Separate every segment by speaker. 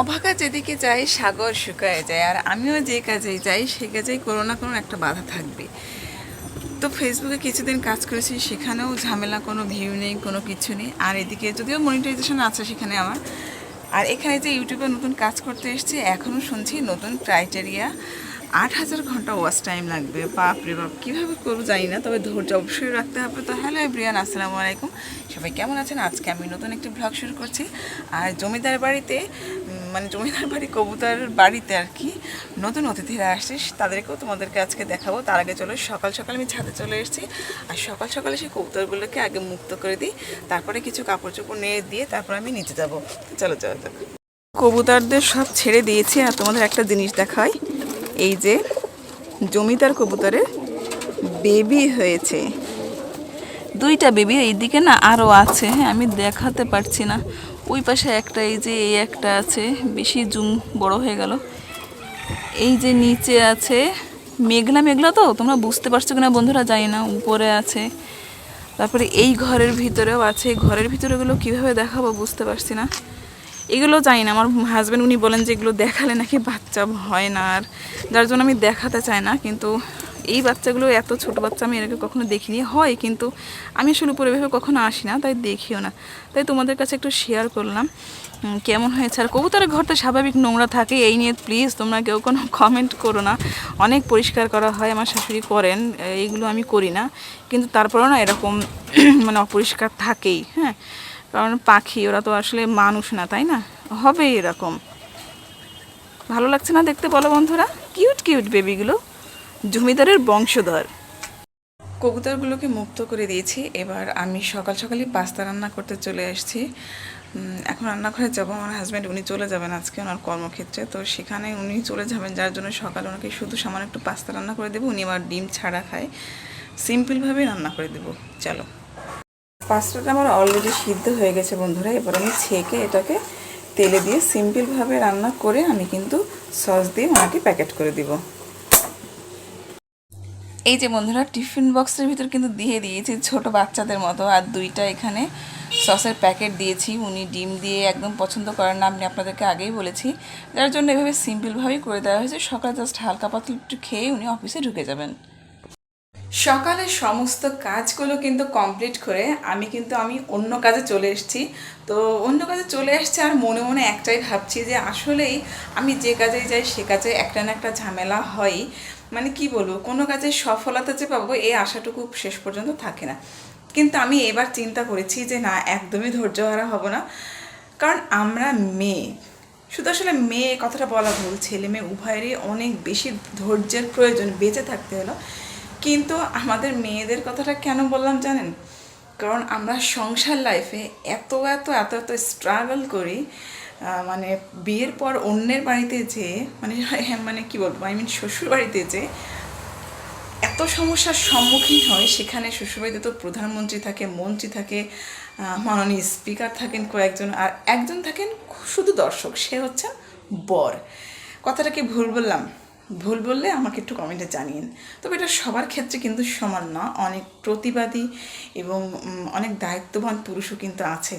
Speaker 1: অভাগা যেদিকে যাই সাগর শুকায় যায়, আর আমিও যে কাজেই যাই সে কাজেই কোনো না কোনো একটা বাধা থাকবে। তো ফেসবুকে কিছুদিন কাজ করেছি, সেখানেও ঝামেলা, কোনো ভিউ নেই, কোনো কিছু নেই। আর এদিকে যদিও মনিটাইজেশন আছে সেখানে আমার, আর এখানে যে ইউটিউবে নতুন কাজ করতে এসেছি, এখনও শুনছি নতুন ক্রাইটেরিয়া 8,000 ঘন্টা ওয়াচ টাইম লাগবে। বাপরে বাপ, কীভাবে করবো জানি না, তবে ধৈর্য অবশ্যই রাখতে হবে। তো হ্যালো এভরিওয়ান, আসসালামু আলাইকুম। সবাই কেমন আছেন? আজকে আমি নতুন একটি ব্লগ শুরু করছি। আর জমিদার বাড়িতে, মানে জমিদার বাড়ি কবুতর বাড়িতে আর কি নতুন অতিথিরা আসছে, তাদেরকেও তোমাদেরকে আজকে দেখাবো। তার আগে চলো, সকাল সকাল আমি ছাদে চলে এসেছি। আর সকাল সকালে সেই কবুতরগুলোকে আগে মুক্ত করে দিই, তারপরে কিছু কাপড় চোপড় নিয়ে দিয়ে তারপর আমি নিচে যাবো। চলো যাওয়া যাক। কবুতরদের সব ছেড়ে দিয়েছি, আর তোমাদের একটা জিনিস দেখাই। এই যে জমিদার কবুতরের বেবি হয়েছে, দুইটা বেবি। এইদিকে না আরও আছে, হ্যাঁ আমি দেখাতে পারছি না। ওই পাশে একটা, এই যে এই একটা আছে, বেশি জুম বড় হয়ে গেল। এই যে নিচে আছে, মেঘলা মেঘলা, তো তোমরা বুঝতে পারছো কিনা বন্ধুরা জানি না, উপরে আছে। তারপরে এই ঘরের ভিতরেও আছে। ঘরের ভিতরেগুলো কীভাবে দেখাবো বুঝতে পারছি না। এগুলো জানি না, আমার হাজব্যান্ড উনি বলেন যে এগুলো দেখালে নাকি বাচ্চা হয় না, আর যার জন্য আমি দেখাতে চাই না। কিন্তু এই বাচ্চাগুলো, এত ছোট বাচ্চা আমি এর আগে কখনো দেখিনি। হয় কিন্তু আমি আসলে উপরে ভেবে কখনো আসি না, তাই দেখিও না। তাই তোমাদের কাছে একটু শেয়ার করলাম কেমন হয়েছে। আর কবুতরের ঘর তো স্বাভাবিক নোংরা থাকে, এই নিয়ে প্লিজ তোমরা কেউ কোনো কমেন্ট করো না। অনেক পরিষ্কার করা হয়, আমার শাশুড়ি করেন, এইগুলো আমি করি না। কিন্তু তারপরেও না এরকম মানে অপরিষ্কার থাকেই, হ্যাঁ। কারণ পাখি, ওরা তো আসলে মানুষ না, তাই না? হবে এরকম। ভালো লাগছে না দেখতে, বলো বন্ধুরা? কিউট কিউট বেবিগুলো, জমিদারের বংশধর। কবুতরগুলোকে মুক্ত করে দিয়েছি। এবার আমি সকাল সকালই পাস্তা রান্না করতে চলে এসেছি। এখন রান্নাঘরে যাবো। আমার হাজব্যান্ড উনি চলে যাবেন আজকে ওনার কর্মক্ষেত্রে, তো সেখানে উনি চলে যাবেন, যার জন্য সকালে ওনাকে শুধু সামান্য একটু পাস্তা রান্না করে দেবো। উনি আবার ডিম ছাড়া খায়, সিম্পলভাবেই রান্না করে দেবো। চলো। পাস্তাটা আমার অলরেডি সিদ্ধ হয়ে গেছে বন্ধুরা। এবার আমি ছেঁকে এটাকে তেলে দিয়ে সিম্পলভাবে রান্না করে আমি কিন্তু সস দিয়ে ওনাকে প্যাকেট করে দিব। এই যে বন্ধুরা, টিফিন বক্সের ভিতর কিন্তু দিয়ে দিয়েছি ছোট বাচ্চাদের মতো। আর দুইটা এখানে সসের প্যাকেট দিয়েছি। উনি ডিম দিয়ে একদম পছন্দ করেন না, আমি আপনাদেরকে আগেই বলেছি, যার জন্য এভাবে সিম্পলভাবেই করে দেওয়া হয়েছে। সকালে জাস্ট হালকা পাতলা একটু খেয়ে উনি অফিসে ঢুকে যাবেন। সকালের সমস্ত কাজগুলো কিন্তু কমপ্লিট করে আমি অন্য কাজে চলে এসেছি। তো অন্য কাজে চলে এসেছি, আর মনে মনে একটাই ভাবছি যে আসলেই আমি যে কাজে যাই সে কাজে একটা না একটা ঝামেলা হয়। মানে কি বলবো, কোনো কাজে সফলতা যে পাবো এই আশাটুকু শেষ পর্যন্ত থাকে না। কিন্তু আমি এবার চিন্তা করেছি যে না, একদমই ধৈর্যহারা হব না। কারণ আমরা মেয়ে, শুধু আসলে মেয়ে কথাটা বলা ভুল, ছেলে মেয়ে উভয়েরই অনেক বেশি ধৈর্যের প্রয়োজন বেঁচে থাকতে হলো। কিন্তু আমাদের মেয়েদের কথাটা কেন বললাম জানেন? কারণ আমরা সংসার লাইফে এত এত এত এত স্ট্রাগল করি, মানে বিয়ের পর অন্যের বাড়িতে যেয়ে, মানে মানে কী বলবো, শ্বশুর বাড়িতে যেয়ে এত সমস্যার সম্মুখীন হয়। সেখানে শ্বশুরবাড়িতে তো প্রধানমন্ত্রী থাকে, মন্ত্রী থাকে, মাননীয় স্পিকার থাকেন কয়েকজন, আর একজন থাকেন শুধু দর্শক, সে হচ্ছে বর। কথাটা কি ভুল বললাম? ভুল বললে আমাকে একটু কমেন্টে জানিয়েন। তবে এটা সবার ক্ষেত্রে কিন্তু সমান না, অনেক প্রতিবাদী এবং অনেক দায়িত্ববান পুরুষও কিন্তু আছে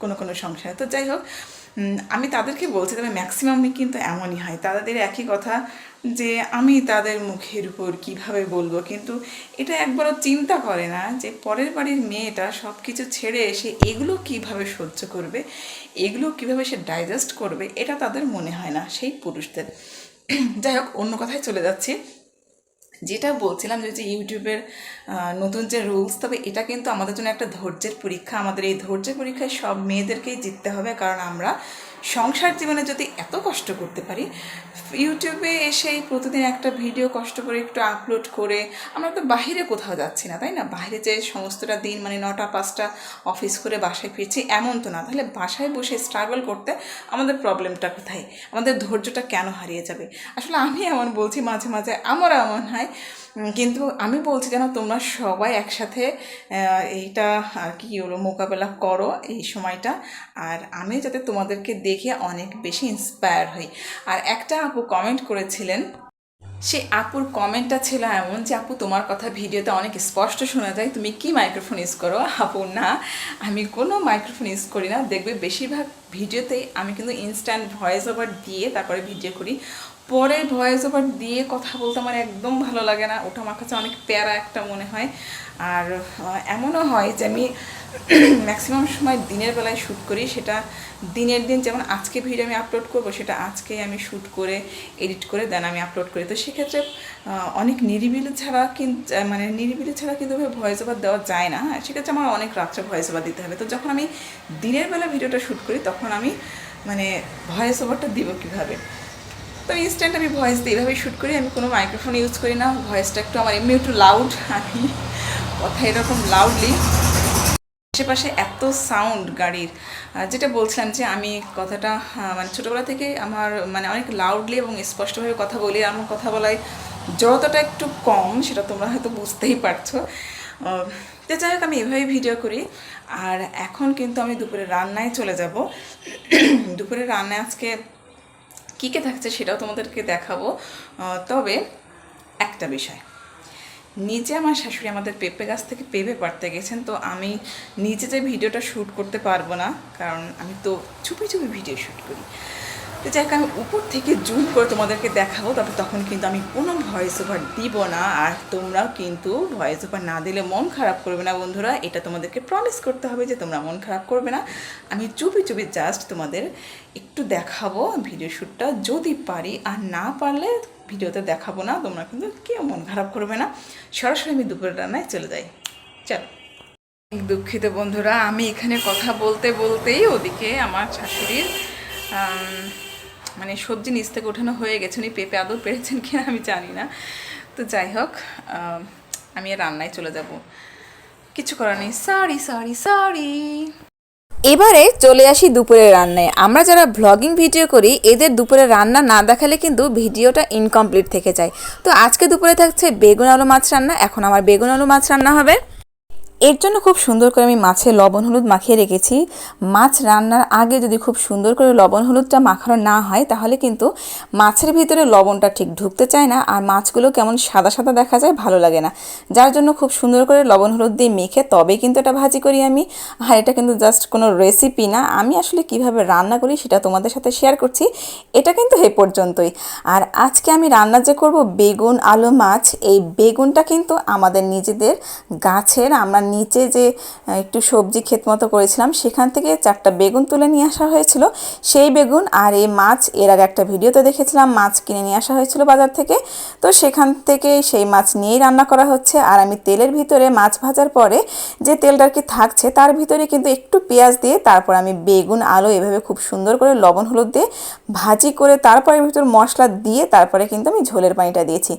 Speaker 1: কোনো কোনো সংসারে। তো যাই হোক, আমি তাদেরকে বলছি, তবে ম্যাক্সিমামই কিন্তু এমনই হয়। তাদের একই কথা যে আমি তাদের মুখের উপর কিভাবে বলবো, কিন্তু এটা একবারও চিন্তা করে না যে পরের বাড়ির মেয়েটা সব কিছু ছেড়ে এসে এগুলো কিভাবে সহ্য করবে, এগুলো কিভাবে সে ডাইজেস্ট করবে, এটা তাদের মনে হয় না, সেই পুরুষদের। যাই হোক, অন্য কথায় চলে যাচ্ছি। যেটা বলছিলাম যে ইউটিউবের নতুন যে রুলস, তবে এটা কিন্তু আমাদের জন্য একটা ধৈর্যের পরীক্ষা। আমাদের এই ধৈর্যের পরীক্ষায় সব মেয়েদেরকেই জিততে হবে। কারণ আমরা সংসার জীবনে যদি এত কষ্ট করতে পারি, ইউটিউবে এসেই প্রতিদিন একটা ভিডিও কষ্ট করে একটু আপলোড করে, আমরা তো বাহিরে কোথাও যাচ্ছি না, তাই না? বাইরে যে সমস্তটা দিন, মানে 9টা 5টা অফিস করে বাসায় ফিরছি, এমন তো না। তাহলে বাসায় বসে স্ট্রাগল করতে আমাদের প্রবলেমটা কোথায়? আমাদের ধৈর্যটা কেন হারিয়ে যাবে? আসলে আমি এমন বলছি, মাঝে মাঝে আমারও এমন হয়। কিন্তু আমি বলছি যেন তোমরা সবাই একসাথে এইটা আর কি হলো মোকাবেলা করো এই সময়টা। আর আমি যাতে তোমাদেরকে দেখে অনেক বেশি ইন্সপায়ার হই। আর একটা আপু কমেন্ট করেছিলেন, সেই আপুর কমেন্টটা ছিল এমন যে, আপু তোমার কথা ভিডিওতে অনেক স্পষ্ট শোনা যায়, তুমি কি মাইক্রোফোন ইউজ করো? আপু না, আমি কোনো মাইক্রোফোন ইউজ করি না। দেখবে বেশিরভাগ ভিডিওতেই আমি কিন্তু ইনস্ট্যান্ট ভয়েস ওভার দিয়ে তারপরে ভিডিও করি। পরে ভয়েস ওভার দিয়ে কথা বলতে আমার একদম ভালো লাগে না, ওটা আমার কাছে অনেক প্যারা একটা মনে হয়। আর এমনও হয় যে আমি ম্যাক্সিমাম সময় দিনের বেলায় শ্যুট করি, সেটা দিনের দিন, যেমন আজকে ভিডিও আমি আপলোড করব সেটা আজকেই আমি শ্যুট করে এডিট করে দেন আমি আপলোড করি। তো সেক্ষেত্রে অনেক নিরিবিলি ছাড়া কিন্তু ভয়েস ওভার দেওয়া যায় না। সেক্ষেত্রে আমার অনেক রাত্রে ভয়েস ওভার দিতে হবে। তো যখন আমি দিনের বেলা ভিডিওটা শ্যুট করি তখন আমি ভয়েস ওভারটা দিব কীভাবে, তো ইনস্ট্যান্ট আমি ভয়েস দিয়ে এইভাবেই শ্যুট করি। আমি কোনো মাইক্রোফোন ইউজ করি না, ভয়েসটা একটু আমার এমনি একটু লাউড, আমি কথা এরকম লাউডলি, আশেপাশে এত সাউন্ড গাড়ির, যেটা বলছিলাম যে আমি কথাটা ছোটোবেলা থেকে আমার অনেক লাউডলি এবং স্পষ্টভাবে কথা বলি। আমার কথা বলায় যতটা একটু কম সেটা তোমরা হয়তো বুঝতেই পারছো। তো যাই হোক, আমি এভাবেই ভিডিও করি। আর এখন কিন্তু আমি দুপুরে রান্নায় চলে যাব। দুপুরে রান্নায় আজকে কী কে থাকছে সেটাও তোমাদেরকে দেখাবো। তবে একটা বিষয়, নিজে আমার শাশুড়ি আমাদের পেঁপে গাছ থেকে পেঁপে পাড়তে গেছেন, তো আমি নিজে যে ভিডিওটা শ্যুট করতে পারবো না, কারণ আমি তো চুপি চুপি ভিডিও শ্যুট করি। তো যাই হোক, আমি উপর থেকে জুম করে তোমাদেরকে দেখাবো, তবে তখন কিন্তু আমি কোনো ভয়েস ওভার দিব না। আর তোমরাও কিন্তু ভয়েস ওভার না দিলে মন খারাপ করবে না বন্ধুরা, এটা তোমাদেরকে প্রমিস করতে হবে যে তোমরা মন খারাপ করবে না। আমি চুপি চুপি জাস্ট তোমাদের একটু দেখাবো ভিডিও শ্যুটটা, যদি পারি, আর না পারলে ভিডিওতে দেখাবো না। তোমরা কিন্তু কেউ মন খারাপ করবে না। সরাসরি আমি দুপুরের রান্নায় চলে যাই, চলো। দুঃখিত বন্ধুরা, আমি এখানে কথা বলতে বলতেই ওদিকে আমার শাশুড়ির সবজি নিচ থেকে ওঠানো হয়ে গেছে। উনি পেঁপে আদৌ পেরেছেন কিনা আমি জানি না। তো যাই হোক, আমি রান্নায় চলে যাব, কিছু করার নেই। Sorry sorry sorry.
Speaker 2: এবারে চলে আসি দুপুরের রান্নায়। আমরা যারা ভ্লগিং ভিডিও করি এদের দুপুরে রান্না না দেখালে কিন্তু ভিডিওটা ইনকমপ্লিট থেকে যায়। তো আজকে দুপুরে থাকছে বেগুন আলু মাছ রান্না। এখন আমার বেগুন আলু মাছ রান্না হবে। এর জন্য খুব সুন্দর করে আমি মাছে লবণ হলুদ মাখিয়ে রেখেছি। মাছ রান্নার আগে যদি খুব সুন্দর করে লবণ হলুদটা মাখানো না হয় তাহলে কিন্তু মাছের ভিতরে লবণটা ঠিক ঢুকতে চায় না, আর মাছগুলো কেমন সাদা সাদা দেখা যায়, ভালো লাগে না। যার জন্য খুব সুন্দর করে লবণ হলুদ দিয়ে মেখে তবে কিন্তু এটা ভাজি করি আমি। আর এটা কিন্তু জাস্ট কোনো রেসিপি না, আমি আসলে কিভাবে রান্না করি সেটা তোমাদের সাথে শেয়ার করছি। এটা কিন্তু এই পর্যন্তই। আর আজকে আমি রান্না যে করব বেগুন আলু মাছ, এই বেগুনটা কিন্তু আমাদের নিজেদের গাছের, আমরা নিচে যে একটু সবজি ক্ষেত মতো করেছিলাম সেখান থেকে 4টা বেগুন তুলে নিয়ে আসা হয়েছিল, সেই বেগুন। আর এই মাছ এর আগে একটা ভিডিওতে দেখেছিলাম, মাছ কিনে নিয়ে আসা হয়েছিল বাজার থেকে, তো সেখান থেকে সেই মাছ নিয়েই রান্না করা হচ্ছে। আর আমি তেলের ভিতরে মাছ ভাজার পরে যে তেলটা আর কি থাকছে তার ভিতরে কিন্তু একটু পেঁয়াজ দিয়ে তারপর আমি বেগুন আলু এভাবে খুব সুন্দর করে লবণ হলুদ দিয়ে ভাজি করে তারপরে ভিতর মশলা দিয়ে তারপরে কিন্তু আমি ঝোলের পানিটা দিয়েছি।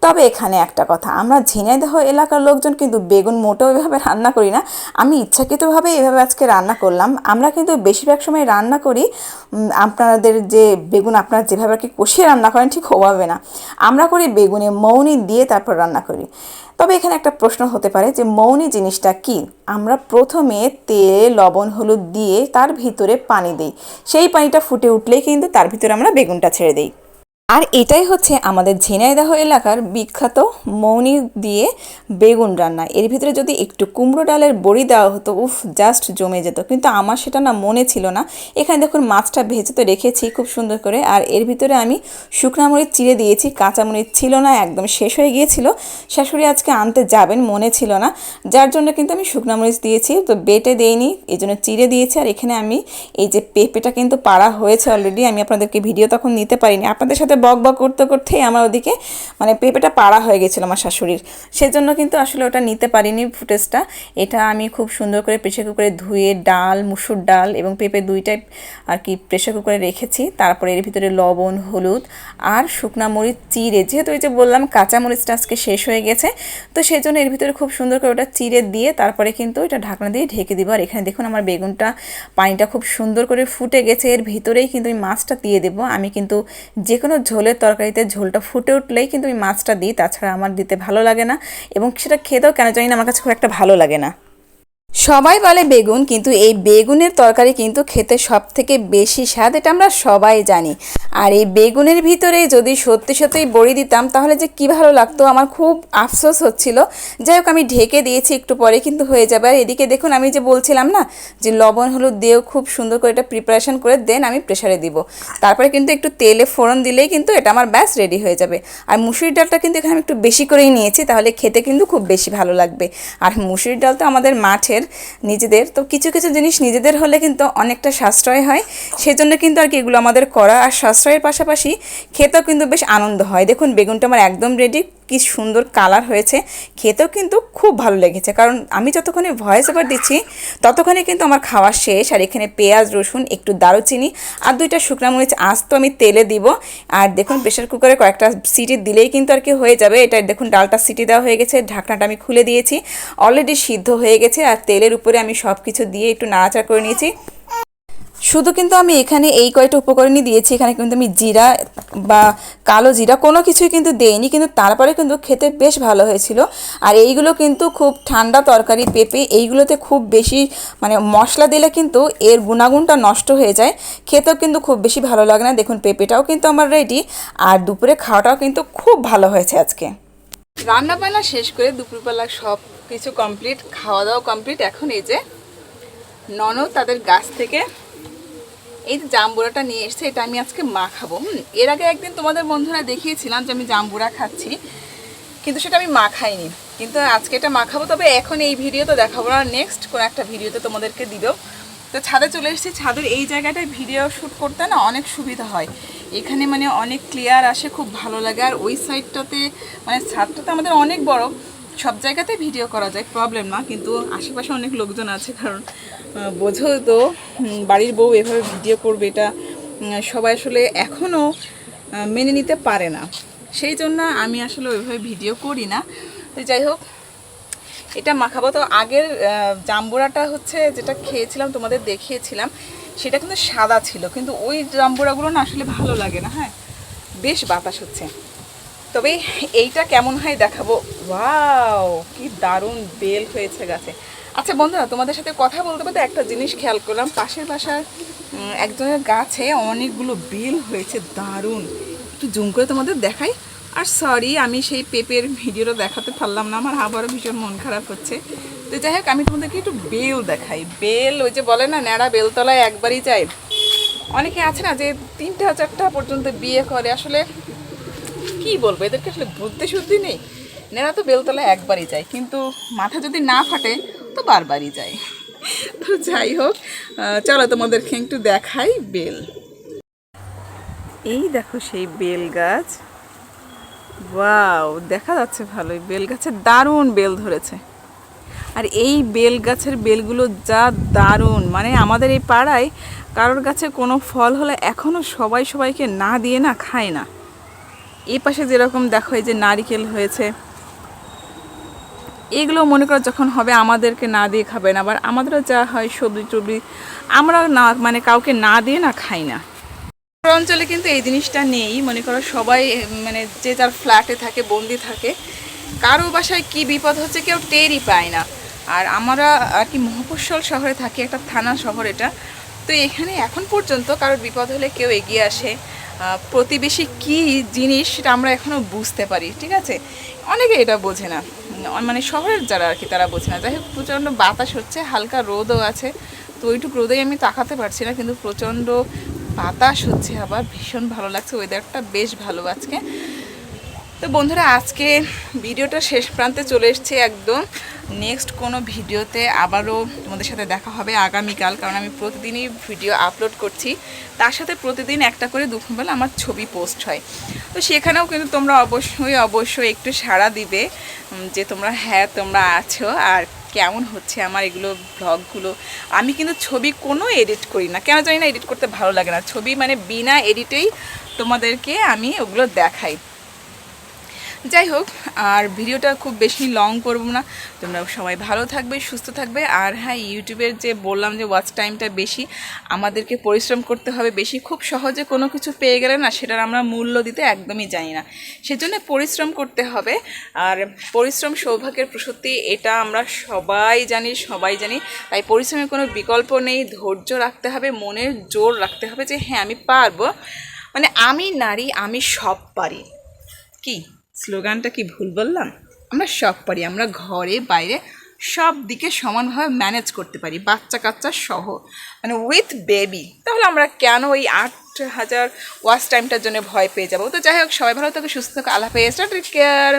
Speaker 2: তবে এখানে একটা কথা, আমরা ঝিনাইদহ এলাকার লোকজন কিন্তু বেগুন মোটেও এভাবে রান্না করি না। আমি ইচ্ছাকৃতভাবে এভাবে আজকে রান্না করলাম। আমরা কিন্তু বেশিরভাগ সময় রান্না করি আপনাদের যে বেগুন আপনারা যেভাবে আর কি কষিয়ে রান্না করেন ঠিক ওভাবে না, আমরা করি বেগুনে মৌনি দিয়ে তারপর রান্না করি। তবে এখানে একটা প্রশ্ন হতে পারে যে মৌনি জিনিসটা কি। আমরা প্রথমে তেল লবণ হলুদ দিয়ে তার ভিতরে পানি দিই, সেই পানিটা ফুটে উঠলেই কিন্তু তার ভিতরে আমরা বেগুনটা ছেড়ে দিই। আর এটাই হচ্ছে আমাদের ঝিনাইদহ এলাকার বিখ্যাত মৌনি দিয়ে বেগুন রান্না। এর ভিতরে যদি একটু কুমড়ো ডালের বড়ি দেওয়া হতো, উফ, জাস্ট জমে যেত। কিন্তু আমার সেটা না মনে ছিল না। এখানে দেখুন মাছটা ভেজে তো রেখেছি খুব সুন্দর করে, আর এর ভিতরে আমি শুকনো মরিচ চিড়ে দিয়েছি। কাঁচা মরিচ ছিল না, একদম শেষ হয়ে গিয়েছিল। শাশুড়ি আজকে আনতে যাবেন, মনে ছিল না, যার জন্য কিন্তু আমি শুকনো মরিচ দিয়েছি, তো বেটে দেইনি, এই জন্য চিড়ে দিয়েছি। আর এখানে আমি এই যে পেঁপেটা কিন্তু পাড়া হয়েছে অলরেডি, আমি আপনাদেরকে ভিডিও তখন নিতে পারিনি, আপনাদের সাথে বক বক করতে করতেই আমার ওদিকে পেঁপেটা পাড়া হয়ে গেছিলো আমার শাশুড়ির, সেজন্য কিন্তু আসলে ওটা নিতে পারিনি ফুটেজটা। এটা আমি খুব সুন্দর করে প্রেশার কুকারে ধুয়ে ডাল, মুসুর ডাল এবং পেঁপে দুইটাই আর কি প্রেশার কুকারে রেখেছি। তারপরে এর ভিতরে লবণ হলুদ আর শুকনা মরিচ চিড়ে, যেহেতু এই যে বললাম কাঁচা মরিচটা আজকে শেষ হয়ে গেছে, তো সেই জন্য এর ভিতরে খুব সুন্দর করে ওটা চিড়ে দিয়ে তারপরে কিন্তু এটা ঢাকনা দিয়ে ঢেকে দিব। আর এখানে দেখুন আমার বেগুনটা পানিটা খুব সুন্দর করে ফুটে গেছে, এর ভিতরেই কিন্তু আমি মাছটা দিয়ে দেবো। আমি কিন্তু যে কোনো ঝোলের তরকারিতে ঝোলটা ফুটে উঠলেই কিন্তু আমি মাছটা দিই, তাছাড়া আমার দিতে ভালো লাগে না, এবং সেটা খেতেও কেন জানি না আমার কাছে খুব একটা ভালো লাগে না। সবাই বলে বেগুন, কিন্তু এই বেগুনের তরকারি কিন্তু খেতে সব থেকে বেশি স্বাদ, এটা আমরা সবাই জানি। আর এই বেগুনের ভিতরে যদি সত্যি সত্যিই বড়ি দিতাম তাহলে যে কী ভালো লাগতো, আমার খুব আফসোস হচ্ছিল। যাই হোক, আমি ঢেকে দিয়েছি, একটু পরে কিন্তু হয়ে যাবে। আর এদিকে দেখুন, আমি যে বলছিলাম না যে লবণ হলুদ দিয়েও খুব সুন্দর করে এটা প্রিপারেশন করে দেন আমি প্রেশারে দিব, তারপরে কিন্তু একটু তেলে ফোড়ন দিলেই কিন্তু এটা আমার ব্যাস রেডি হয়ে যাবে। আর মুসুরির ডালটা কিন্তু এখানে আমি একটু বেশি করেই নিয়েছি, তাহলে খেতে কিন্তু খুব বেশি ভালো লাগবে। আর মুসুরির ডাল তো আমাদের মাঠের নিজেদের, তো কিছু কিছু জিনিস নিজেদের হলে কিন্তু অনেকটা সাশ্রয় হয়, সেজন্য কিন্তু আর কি এগুলো আমাদের করা। আর সাশ্রয়ের পাশাপাশি খেতেও কিন্তু বেশ আনন্দ হয়। দেখুন বেগুনটা আমার একদম রেডি, কি সুন্দর কালার হয়েছে, খেতেও কিন্তু খুব ভালো লেগেছে। কারণ আমি যতক্ষণে ভয়েস ওভার দিচ্ছি ততক্ষণে কিন্তু আমার খাওয়া শেষ। আর এখানে পেঁয়াজ রসুন, একটু দারুচিনি আর 2টা শুকনো মরিচ আস্ত আমি তেলে দিব। আর দেখুন প্রেশার কুকারে কয়েকটা সিটি দিলেই কিন্তু আর কি হয়ে যাবে। এটা দেখুন ডালটা সিটি দেওয়া হয়ে গেছে, ঢাকনাটা আমি খুলে দিয়েছি, অলরেডি সিদ্ধ হয়ে গেছে। আর তেলের উপরে আমি সব কিছু দিয়ে একটু নাড়াচাড়া করে নিয়েছি। শুধু কিন্তু আমি এখানে এই কয়টা উপকরণই দিয়েছি, এখানে কিন্তু আমি জিরা বা কালো জিরা কোনো কিছুই কিন্তু দেইনি, কিন্তু তারপরে কিন্তু খেতে বেশ ভালো হয়েছিল। আর এইগুলো কিন্তু খুব ঠান্ডা তরকারি, পেঁপে এইগুলোতে খুব বেশি মানে মশলা দিলে কিন্তু এর গুণাগুণটা নষ্ট হয়ে যায়, খেতেও কিন্তু খুব বেশি ভালো লাগে না। দেখুন পেঁপেটাও কিন্তু আমার রেডি, আর দুপুরে খাওয়াটাও কিন্তু খুব ভালো হয়েছে আজকে। রান্না বান্না শেষ করে দুপুরবেলা সব কিছু কমপ্লিট, খাওয়া দাওয়া কমপ্লিট। এখন এই যে ননদ তাদের গাছ থেকে এই যে জাম্বুরাটা নিয়ে এসছে, এটা আমি আজকে মাখাবো। এর আগে একদিন তোমাদের বন্ধুরা দেখিয়েছিলাম যে আমি জাম্বুরা খাচ্ছি, কিন্তু সেটা আমি মাখাইনি, কিন্তু আজকে এটা মাখাবো। তবে এখন এই ভিডিওতে দেখাবো না, নেক্সট কোনো একটা ভিডিওতে তোমাদেরকে দিব। তো ছাদে চলে এসেছি, ছাদের এই জায়গাটায় ভিডিও শ্যুট করতে না অনেক সুবিধা হয়, এখানে মানে অনেক ক্লিয়ার আসে, খুব ভালো লাগে। আর ওই সাইডটাতে মানে ছাদটা তো আমাদের অনেক বড়, সব জায়গাতে ভিডিও করা যায়, প্রবলেম না। কিন্তু আশেপাশে অনেক লোকজন আছে, কারণ বোঝো তো বাড়ির বউ এভাবে ভিডিও করবে, এটা সবাই আসলে এখনও মেনে নিতে পারে না, সেই জন্য আমি আসলে ওইভাবে ভিডিও করি না। তো যাই হোক, এটা মাখাবো। তো আগের জাম্বুরাটা হচ্ছে যেটা খেয়েছিলাম তোমাদের দেখিয়েছিলাম, সেটা কিন্তু সাদা ছিল, কিন্তু ওই জাম্বুরাগুলো না আসলে ভালো লাগে না। হ্যাঁ, বেশ বাতাস হচ্ছে, তবে এইটা কেমন হয় দেখাবো। ওয়াও, কি দারুণ বেল হয়েছে গাছে। আচ্ছা বন্ধুরা, তোমাদের সাথে কথা বলতে বলতে একটা জিনিস খেয়াল করলাম, পাশের বাসার একজনের গাছে অনেকগুলো বেল হয়েছে, দারুণ। একটু জুম করে তোমাদের দেখাই। আর সরি, আমি সেই পেঁপের ভিডিওটা দেখাতে পারলাম না, আমার আবারও ভীষণ মন খারাপ হচ্ছে। তো যাই হোক, আমি তোমাদেরকে একটু বেল দেখাই। বেল ওই যে বলে না, ন্যাড়া বেলতলায় একবারই যায়। অনেকে আছে না যে 3টা 4টা পর্যন্ত বিয়ে করে, আসলে কি বলবো, এদেরকে আসলে বুদ্ধি শুদ্ধি নেই। নেরা তো বেলতলায় একবারই যায়, কিন্তু মাথা যদি না ফাটে তো বারবারই যায়। তো যাই হোক, চলো তোমাদেরকে একটু দেখাই বেল। এই দেখো সেই বেল গাছ, ওয়াও, দেখা যাচ্ছে ভালোই, বেল গাছের দারুণ বেল ধরেছে। আর এই বেল গাছের বেলগুলো যা দারুণ, মানে আমাদের এই পাড়ায় কারোর গাছে কোনো ফল হলে এখনও সবাই সবাইকে না দিয়ে না খায় না। এই পাশে যেরকম দেখো এই যে নারিকেল হয়েছে, এগুলো মনে করো যখন হবে আমাদেরকে না দিয়ে খাবেন। আবার আমাদেরও যা হয় সবজি টবজি আমরা না মানে কাউকে না দিয়ে না খাই না। অঞ্চলে কিন্তু এই জিনিসটা নেই, মনে করো সবাই মানে যে যার ফ্ল্যাটে থাকে, বন্দি থাকে, কারো বাসায় কি বিপদ হচ্ছে কেউ টেরই পায় না। আর আমরা আর কি মফস্বল শহরে থাকি, একটা থানা শহর এটা, তো এখানে এখন পর্যন্ত কারোর বিপদ হলে কেউ এগিয়ে আসে। প্রতিবেশী কি জিনিস সেটা আমরা এখনও বুঝতে পারি, ঠিক আছে। অনেকে এটা বোঝে না, মানে শহরের যারা আর কি তারা বোঝে না। যাই হোক, প্রচণ্ড বাতাস হচ্ছে, হালকা রোদও আছে, তো ওইটুকু রোদেই আমি তাকাতে পারছি না, কিন্তু প্রচণ্ড বাতাস হচ্ছে, আবার ভীষণ ভালো লাগছে, ওয়েদারটা বেশ ভালো আজকে। তো বন্ধুরা, আজকে ভিডিওটা শেষ প্রান্তে চলে এসেছে একদম। নেক্সট কোনো ভিডিওতে আবারও তোমাদের সাথে দেখা হবে আগামীকাল, কারণ আমি প্রতিদিনই ভিডিও আপলোড করছি, তার সাথে প্রতিদিন একটা করে দুপুরবেলা আমার ছবি পোস্ট হয়। তো সেখানেও কিন্তু তোমরা অবশ্যই একটু সাড়া দিবে যে তোমরা আছো, আর কেমন হচ্ছে আমার এগুলো ব্লগগুলো। আমি কিন্তু ছবি কোনো এডিট করি না, কেন জানি না, এডিট করতে ভালো লাগে না। ছবি মানে বিনা এডিটেই তোমাদেরকে আমি ওগুলো দেখাই।
Speaker 1: যাই হোক, আর ভিডিওটা খুব বেশি লং করব না। তোমরা সবাই ভালো থাকবে, সুস্থ থাকবে। আর হ্যাঁ, ইউটিউবের যে বললাম যে ওয়াচ টাইমটা বেশি, আমাদেরকে পরিশ্রম করতে হবে বেশি। খুব সহজে কোনো কিছু পেয়ে গেলে না, সেটার আমরা মূল্য দিতে একদমই জানি না। সেজন্য পরিশ্রম করতে হবে। আর পরিশ্রম সৌভাগ্যের প্রসূতি, এটা আমরা সবাই জানি। তাই পরিশ্রমের কোনো বিকল্প নেই। ধৈর্য রাখতে হবে, মনের জোর রাখতে হবে যে হ্যাঁ আমি পারবো। মানে আমি নারী, আমি সব পারি। কি স্লোগানটা কি ভুল বললাম? আমরা সব পারি, আমরা ঘরে বাইরে সব দিকে সমানভাবে ম্যানেজ করতে পারি, বাচ্চা কাচ্চা সহ, মানে উইথ বেবি। তাহলে আমরা কেন ওই 8,000 ওয়াচ টাইমটার জন্য ভয় পেয়ে যাবো? তো যাই হোক, সবাই ভালো থাকো, সুস্থ থাকো, আল্লাহ হাফেজ, টেক কেয়ার।